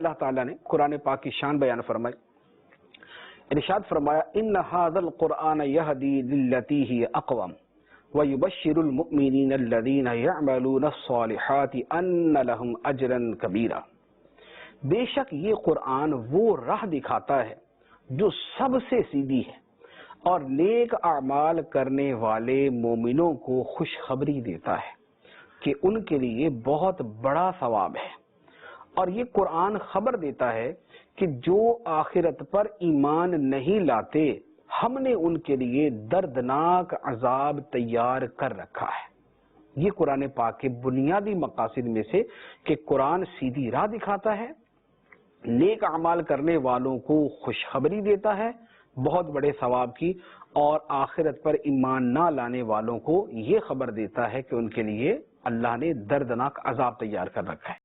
اللہ تعالیٰ نے قرآن پاک کی شان بیان فرمائی، ارشاد فرمایا ان ھذا القرآن یہدی للتی ہی اقوم ویبشر المؤمنین الذین یعملون الصالحات ان لہم اجرا کبیرا۔ بے شک یہ قرآن وہ راہ دکھاتا ہے جو سب سے سیدھی ہے، اور نیک اعمال کرنے والے مومنوں کو خوشخبری دیتا ہے کہ ان کے لیے بہت بڑا ثواب ہے۔ اور یہ قرآن خبر دیتا ہے کہ جو آخرت پر ایمان نہیں لاتے ہم نے ان کے لیے دردناک عذاب تیار کر رکھا ہے۔ یہ قرآن پاک کے بنیادی مقاصد میں سے کہ قرآن سیدھی راہ دکھاتا ہے، نیک اعمال کرنے والوں کو خوشخبری دیتا ہے بہت بڑے ثواب کی، اور آخرت پر ایمان نہ لانے والوں کو یہ خبر دیتا ہے کہ ان کے لیے اللہ نے دردناک عذاب تیار کر رکھا ہے۔